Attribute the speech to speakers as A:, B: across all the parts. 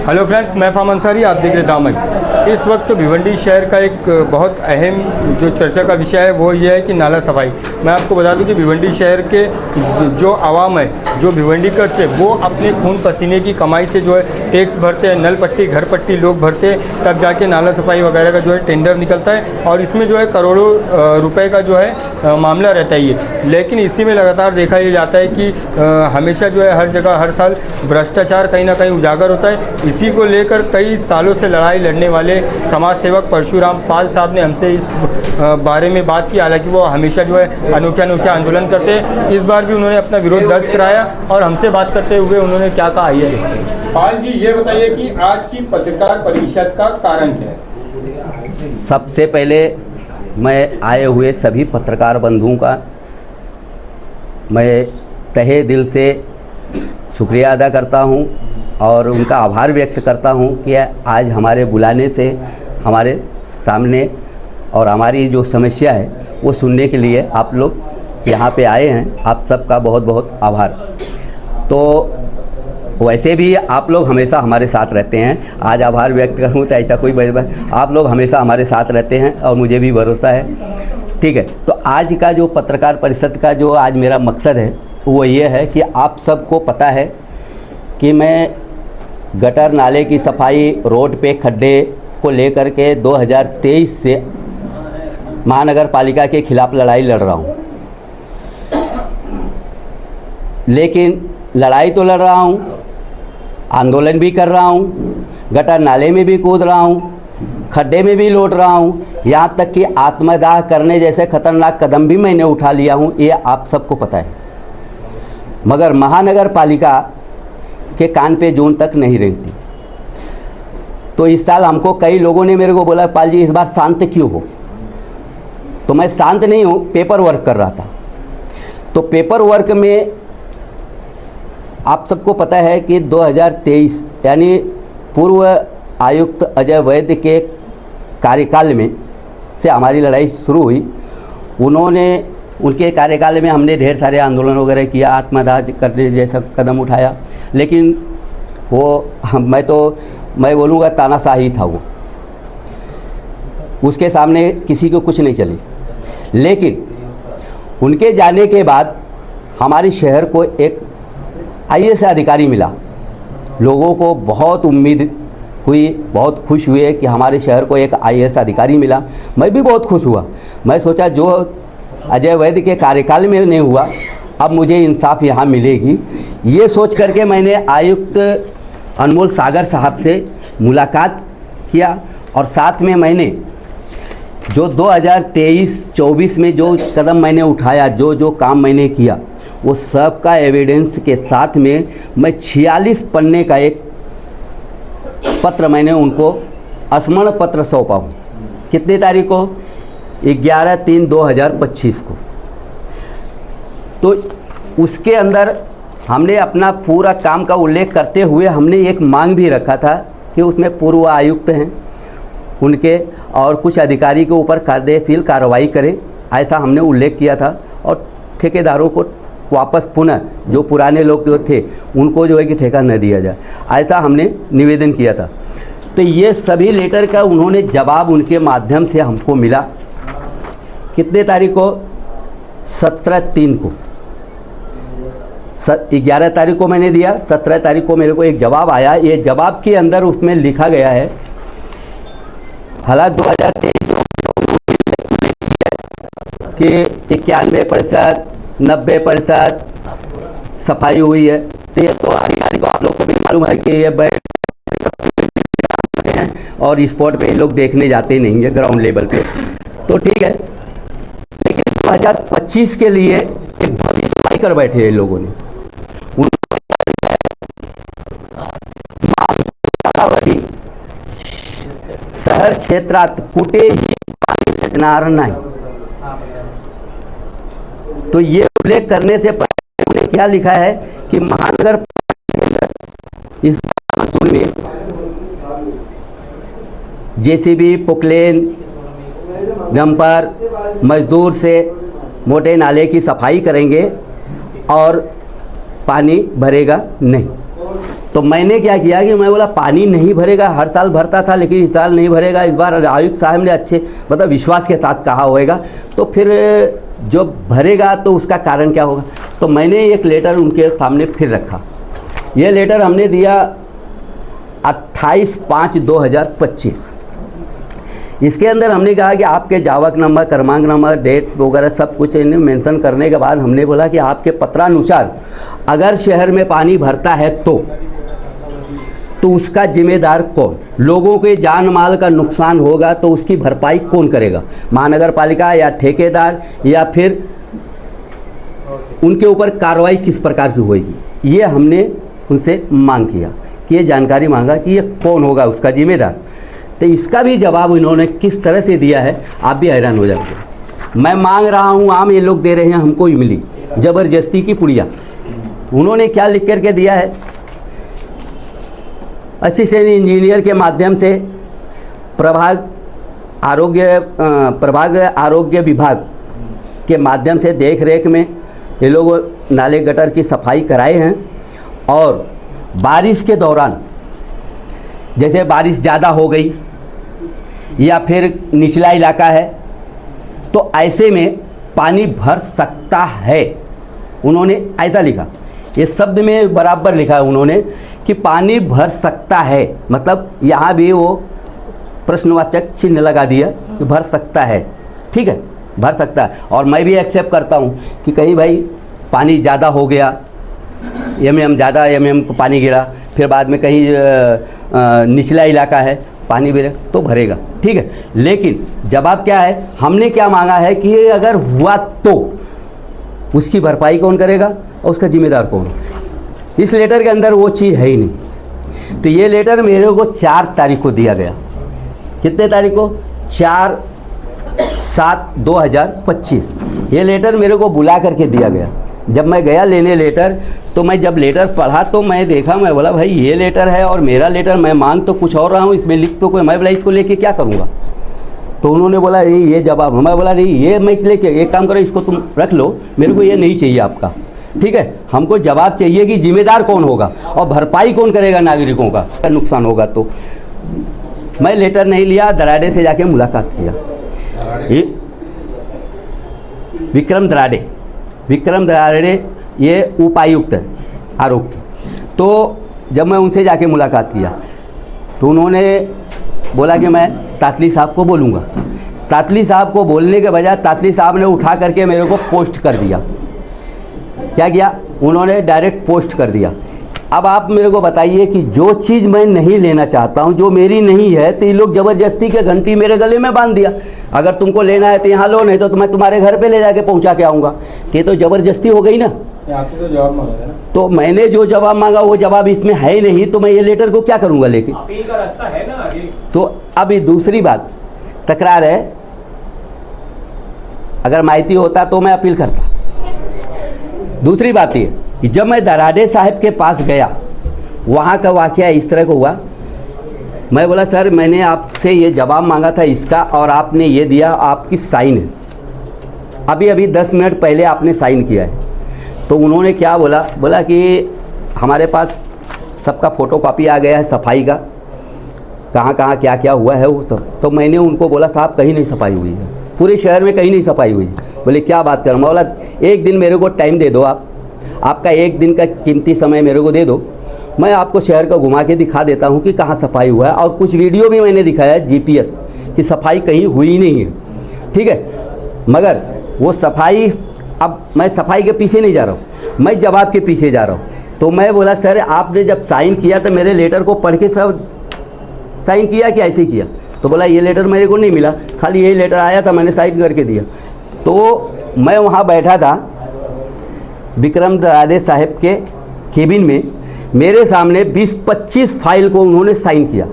A: Hello friends, मैं form Ansari, आप देख रहे दामन। इस वक्त भिवंडी शहर का एक बहुत अहम जो चर्चा का विषय है वो ये है कि नाला सफाई। मैं आपको बता दूं कि भिवंडी शहर के जो आवाम है, जो भिवंडीकर से, वो अपने खून पसीने की कमाई से जो है टैक्स भरते हैं, नल पट्टी घर पट्टी लोग भरते हैं, तब जाके नाला सफाई वगैरह का जो है टेंडर निकलता है और इसमें जो है करोड़ों रुपए का जो है मामला रहता है ये। लेकिन इसी में लगातार देखा ये जाता है कि हमेशा जो है हर जगह हर साल भ्रष्टाचार कहीं ना कहीं उजागर होता है। इसी को लेकर कई सालों से लड़ाई लड़ने वाले समाज सेवक परशुराम पाल साहब ने हमसे इस बारे में बात की। हालांकि वो हमेशा जो है अनोखे आंदोलन करते हैं। इस बार भी उन्होंने अपना विरोध दर्ज कराया और हमसे बात करते हुए उन्होंने क्या कहा, आइए देखते हैं। पाल जी, ये बताइए कि आज की पत्रकार परिषद का कारण क्या है?
B: सबसे पहले मैं आए हुए सभी पत्रकार बंधुओं का मैं तहे दिल से शुक्रिया अदा करता हूं और उनका आभार व्यक्त करता हूं कि आज हमारे बुलाने से हमारे सामने और हमारी जो समस्या है वो सुनने के लिए आप लोग यहाँ पे आए हैं। आप सबका बहुत बहुत आभार। तो वैसे भी आप लोग हमेशा हमारे साथ रहते हैं, आज आभार व्यक्त करूँ तो ऐसा कोई बात, आप लोग हमेशा हमारे साथ रहते हैं और मुझे भी भरोसा है। ठीक है, तो आज का जो पत्रकार परिषद का जो आज मेरा मकसद है वो ये है कि आप सबको पता है कि मैं गटर नाले की सफाई, रोड पे खड्डे को लेकर के 2023 से महानगर पालिका के खिलाफ लड़ाई लड़ रहा हूँ। लेकिन लड़ाई तो लड़ रहा हूँ, आंदोलन भी कर रहा हूँ, गटर नाले में भी कूद रहा हूँ, खड्डे में भी लौट रहा हूँ, यहाँ तक कि आत्मदाह करने जैसे खतरनाक कदम भी मैंने उठा लिया हूँ, ये आप सबको पता है। मगर महानगर पालिका के कान पे जून तक नहीं रेंगती। तो इस साल हमको कई लोगों ने मेरे को बोला, पाल जी इस बार शांत क्यों हो? तो मैं शांत नहीं हूँ, पेपर वर्क कर रहा था। तो पेपर वर्क में आप सबको पता है कि 2023 यानी पूर्व आयुक्त अजय वैद्य के कार्यकाल में से हमारी लड़ाई शुरू हुई। उनके कार्यकाल में हमने ढेर सारे आंदोलन वगैरह किया, आत्मदाह करने जैसा कदम उठाया, लेकिन वो मैं बोलूँगा तानाशाही था वो, उसके सामने किसी को कुछ नहीं चली। लेकिन उनके जाने के बाद हमारे शहर को एक आईएएस अधिकारी मिला। लोगों को बहुत उम्मीद हुई, बहुत खुश हुए कि हमारे शहर को एक आईएएस अधिकारी मिला। मैं भी बहुत खुश हुआ। मैं सोचा जो अजय वैद्य के कार्यकाल में नहीं हुआ, अब मुझे इंसाफ यहाँ मिलेगी। ये सोच करके मैंने आयुक्त अनमोल सागर साहब से मुलाकात किया और साथ में मैंने जो 2023-24 में जो कदम मैंने उठाया, जो काम मैंने किया, वो सब का एविडेंस के साथ में मैं 46 पन्ने का एक पत्र मैंने उनको स्मरण पत्र सौंपा हूँ। कितनी तारीख को? 11/3/2025 को। तो उसके अंदर हमने अपना पूरा काम का उल्लेख करते हुए हमने एक मांग भी रखा था कि उसमें पूर्व आयुक्त हैं उनके और कुछ अधिकारी के ऊपर कार्यशील कार्रवाई करें, ऐसा हमने उल्लेख किया था। और ठेकेदारों को वापस पुनः जो पुराने लोग जो थे उनको जो है कि ठेका न दिया जाए, ऐसा हमने निवेदन किया था। तो ये सभी लेटर का उन्होंने जवाब उनके माध्यम से हमको मिला। कितने तारीख को? 17/3 को। 11 तारीख को मैंने दिया, 17 तारीख को मेरे को एक जवाब आया। ये जवाब के अंदर उसमें लिखा गया है, हालांकि 2023 कि 91%, 90% सफाई हुई है। तो ये तो अधिकारी को, आप लोग को भी मालूम है कि ये हैं और स्पॉट पे लोग देखने जाते नहीं है ग्राउंड लेवल पे। तो ठीक है, लेकिन 2025 के लिए एक भविष्यवाणी कर बैठे हैं लोगों ने। शहर क्षेत्रात कुठे ही पाणी साचणार नहीं। तो ये उल्लेख करने से पहले उन्होंने क्या लिखा है कि महानगर इस में जेसीबी, पुकलेन, डंपर मजदूर से मोटे नाले की सफाई करेंगे और पानी भरेगा नहीं। तो मैंने क्या किया कि मैं बोला पानी नहीं भरेगा, हर साल भरता था लेकिन इस साल नहीं भरेगा। इस बार आयुक्त साहब ने अच्छे मतलब विश्वास के साथ कहा होगा, तो फिर जो भरेगा तो उसका कारण क्या होगा। तो मैंने एक लेटर उनके सामने फिर रखा। ये लेटर हमने दिया 28/5/2025। इसके अंदर हमने कहा कि आपके जावक नंबर, क्रमांक नंबर, डेट वगैरह सब कुछ इन्हें मेंशन करने के बाद हमने बोला कि आपके पत्रानुसार अगर शहर में पानी भरता है तो उसका जिम्मेदार कौन, लोगों के जान माल का नुकसान होगा तो उसकी भरपाई कौन करेगा, महानगर पालिका या ठेकेदार, या फिर उनके ऊपर कार्रवाई किस प्रकार की होगी। ये हमने उनसे मांग किया कि ये जानकारी मांगा कि ये कौन होगा उसका जिम्मेदार। तो इसका भी जवाब इन्होंने किस तरह से दिया है आप भी हैरान हो जाओगे। मैं मांग रहा हूँ, आम ये लोग दे रहे हैं, हमको ही मिली ज़बरदस्ती की पुड़िया। उन्होंने क्या लिख करके दिया है, असिस्टेंट इंजीनियर के माध्यम से प्रभाग आरोग्य विभाग के माध्यम से देख रेख में ये लोग नाले गटर की सफाई कराए हैं। और बारिश के दौरान जैसे बारिश ज़्यादा हो गई या फिर निचला इलाका है तो ऐसे में पानी भर सकता है। उन्होंने ऐसा लिखा, ये शब्द में बराबर लिखा है उन्होंने कि पानी भर सकता है, मतलब यहाँ भी वो प्रश्नवाचक चिन्ह लगा दिया कि भर सकता है। ठीक है, भर सकता है। और मैं भी एक्सेप्ट करता हूँ कि कहीं भाई पानी ज़्यादा हो गया, ज़्यादा पानी गिरा, फिर बाद में कहीं निचला इलाका है पानी गिरे तो भरेगा, ठीक है। लेकिन जवाब क्या है, हमने क्या मांगा है कि अगर हुआ तो उसकी भरपाई कौन करेगा और उसका जिम्मेदार कौन। इस लेटर के अंदर वो चीज़ है ही नहीं। तो ये लेटर मेरे को 4 तारीख को दिया गया। कितने तारीख को? 4/7/2025। ये लेटर मेरे को बुला करके दिया गया। जब मैं गया लेने लेटर, तो मैं जब लेटर पढ़ा तो मैं देखा, मैं बोला भाई ये लेटर है और मेरा लेटर, मैं मांग तो कुछ और रहा हूँ, इसमें लिख तो कोई, मैं बोला इसको लेके क्या करूँगा। तो उन्होंने बोला ये जवाब, मैं बोला नहीं ये मैं लेके, एक काम करो इसको तुम रख लो, मेरे को ये नहीं चाहिए आपका, ठीक है। हमको जवाब चाहिए कि जिम्मेदार कौन होगा और भरपाई कौन करेगा नागरिकों का नुकसान होगा। तो मैं लेटर नहीं लिया, दराडे से जाके मुलाकात किया। विक्रम दराडे ये उपायुक्त है आरोग्य। तो जब मैं उनसे जाके मुलाकात किया तो उन्होंने बोला कि मैं तातली साहब को बोलूँगा। तातली साहब को बोलने के बजाय तातली साहब ने उठा करके मेरे को पोस्ट कर दिया। क्या किया उन्होंने? डायरेक्ट पोस्ट कर दिया। अब आप मेरे को बताइए कि जो चीज़ मैं नहीं लेना चाहता हूँ, जो मेरी नहीं है, तो ये लोग ज़बरदस्ती के घंटी मेरे गले में बांध दिया। अगर तुमको लेना है तो यहाँ लो, नहीं तो मैं तुम्हारे घर पे ले जाके पहुँचा के आऊँगा। ये तो ज़बरदस्ती हो गई ना।
A: आपने तो जवाब मांगा था ना।
B: तो मैंने जो जवाब मांगा वो जवाब इसमें है ही नहीं, तो मैं ये लेटर को क्या करूँगा लेके।
A: अपील का रास्ता है ना आगे। तो
B: अभी दूसरी बात, तकरार है, अगर माहिती होता तो मैं अपील करता। दूसरी बात ये कि जब मैं दराडे साहब के पास गया, वहाँ का वाक़या इस तरह को हुआ। मैं बोला सर मैंने आपसे ये जवाब मांगा था इसका और आपने ये दिया, आपकी साइन है, अभी 10 मिनट पहले आपने साइन किया है। तो उन्होंने क्या बोला कि हमारे पास सबका फ़ोटोकॉपी आ गया है सफाई का, कहाँ कहाँ क्या क्या हुआ है वो सब। तो मैंने उनको बोला साहब कहीं नहीं सफाई हुई है, पूरे शहर में कहीं नहीं सफाई हुई है। बोले क्या बात कर, मैं बोला एक दिन मेरे को टाइम दे दो, आपका एक दिन का कीमती समय मेरे को दे दो, मैं आपको शहर को घुमा के दिखा देता हूँ कि कहाँ सफाई हुआ है। और कुछ वीडियो भी मैंने दिखाया GPS कि सफाई कहीं हुई नहीं है, ठीक है। मगर वो सफाई, अब मैं सफाई के पीछे नहीं जा रहा हूँ, मैं जवाब के पीछे जा रहा हूँ। तो मैं बोला सर आपने जब साइन किया तो मेरे लेटर को पढ़ के सब साइन किया कि ऐसे किया? तो बोला ये लेटर मेरे को नहीं मिला, खाली यही लेटर आया था, मैंने साइन करके दिया। तो मैं वहाँ बैठा था विक्रम दराडे साहब के केबिन में, मेरे सामने 20-25 फाइल को उन्होंने साइन किया।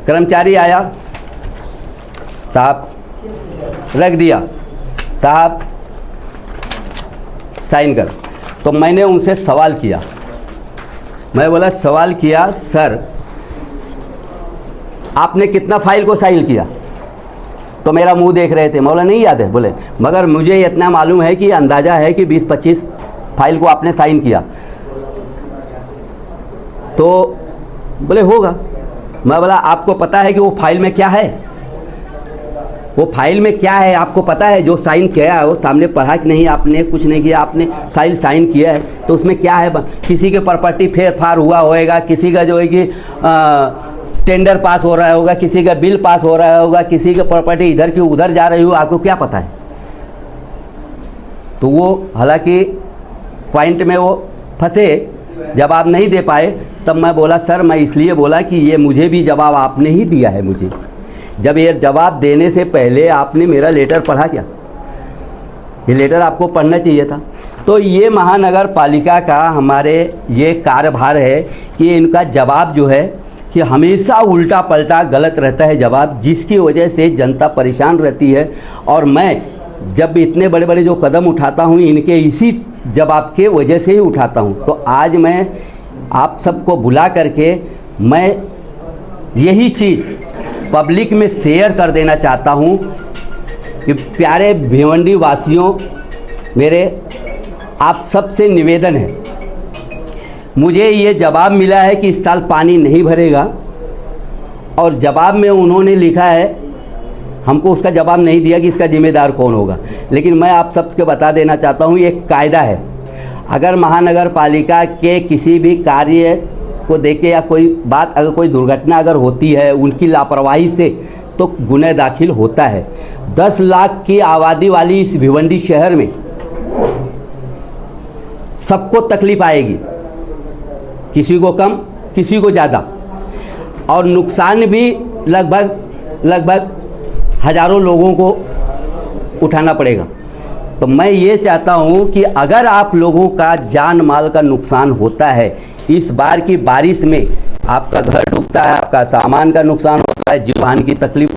B: कर्मचारी आया, साहब रख दिया, साहब साइन कर। तो मैंने उनसे सवाल किया, मैं बोला सवाल किया सर आपने कितना फाइल को साइन किया? तो मेरा मुंह देख रहे थे, मैं बोला नहीं याद है। बोले मगर मुझे इतना मालूम है कि अंदाज़ा है कि 20-25 फाइल को आपने साइन किया। तो बोले होगा। मैं बोला आपको पता है कि वो फाइल में क्या है? वो फाइल में क्या है आपको पता है? जो साइन किया है वो सामने पढ़ा कि नहीं? आपने कुछ नहीं किया, आपने साइन किया है तो उसमें क्या है? किसी के प्रॉपर्टी फेर फार हुआ होएगा, किसी का जो है कि टेंडर पास हो रहा होगा, किसी का बिल पास हो रहा होगा, किसी का प्रॉपर्टी इधर की उधर जा रही हो, आपको क्या पता है? तो वो हालांकि पॉइंट में वो फंसे, जवाब नहीं दे पाए। तब मैं बोला सर मैं इसलिए बोला कि ये मुझे भी जवाब आपने ही दिया है। मुझे जब ये जवाब देने से पहले आपने मेरा लेटर पढ़ा क्या? ये लेटर आपको पढ़ना चाहिए था। तो ये महानगर पालिका का हमारे ये कार्यभार है कि इनका जवाब जो है कि हमेशा उल्टा पलटा गलत रहता है जवाब, जिसकी वजह से जनता परेशान रहती है। और मैं जब इतने बड़े बड़े जो कदम उठाता हूँ इनके इसी जवाब के वजह से ही उठाता हूँ। तो आज मैं आप सबको बुला करके मैं यही चीज़ पब्लिक में शेयर कर देना चाहता हूँ कि प्यारे भिवंडी वासियों, मेरे आप सबसे निवेदन है, मुझे ये जवाब मिला है कि इस साल पानी नहीं भरेगा, और जवाब में उन्होंने लिखा है, हमको उसका जवाब नहीं दिया कि इसका जिम्मेदार कौन होगा। लेकिन मैं आप सबके बता देना चाहता हूँ एक कायदा है, अगर महानगर पालिका के किसी भी कार्य को देख के या कोई बात अगर कोई दुर्घटना अगर होती है उनकी लापरवाही से, तो गुनाह दाखिल होता है। 10 लाख की आबादी वाली इस भिवंडी शहर में सबको तकलीफ आएगी, किसी को कम किसी को ज़्यादा, और नुकसान भी लगभग हज़ारों लोगों को उठाना पड़ेगा। तो मैं ये चाहता हूँ कि अगर आप लोगों का जान माल का नुकसान होता है, इस बार की बारिश में आपका घर डूबता है, आपका सामान का नुकसान होता है, जीवन की तकलीफ,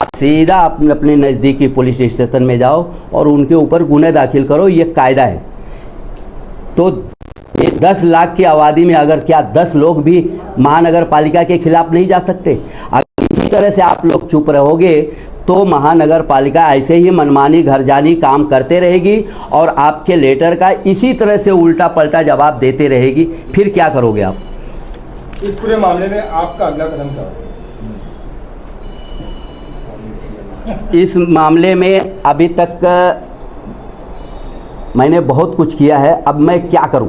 B: आप सीधा अपने नज़दीकी पुलिस स्टेशन में जाओ और उनके ऊपर गुनाह दाखिल करो, ये कायदा है। तो ये 10 लाख की आबादी में अगर क्या 10 लोग भी महानगर पालिका के खिलाफ नहीं जा सकते? अगर इसी तरह से आप लोग चुप रहोगे तो महानगर पालिका ऐसे ही मनमानी घर जानी काम करते रहेगी और आपके लेटर का इसी तरह से उल्टा पलटा जवाब देते रहेगी। फिर क्या करोगे आप?
A: इस पूरे मामले में आपका अगला कदम क्या होगा?
B: इस मामले में अभी तक मैंने बहुत कुछ किया है, अब मैं क्या करूं?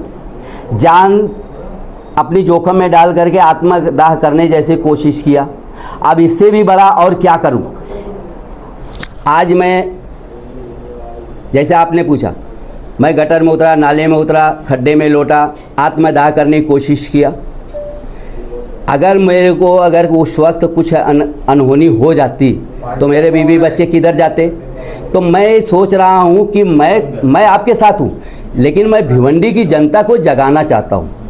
B: जान अपनी जोखिम में डाल करके आत्मदाह करने जैसे कोशिश किया, अब इससे भी बड़ा और क्या करूं? आज मैं, जैसे आपने पूछा, मैं गटर में उतरा, नाले में उतरा, खड्डे में लौटा, आत्मदाह करने की कोशिश किया। अगर मेरे को अगर उस वक्त कुछ अनहोनी हो जाती तो मेरे बीवी बच्चे किधर जाते? तो मैं सोच रहा हूँ कि मैं आपके साथ हूँ, लेकिन मैं भिवंडी की जनता को जगाना चाहता हूँ।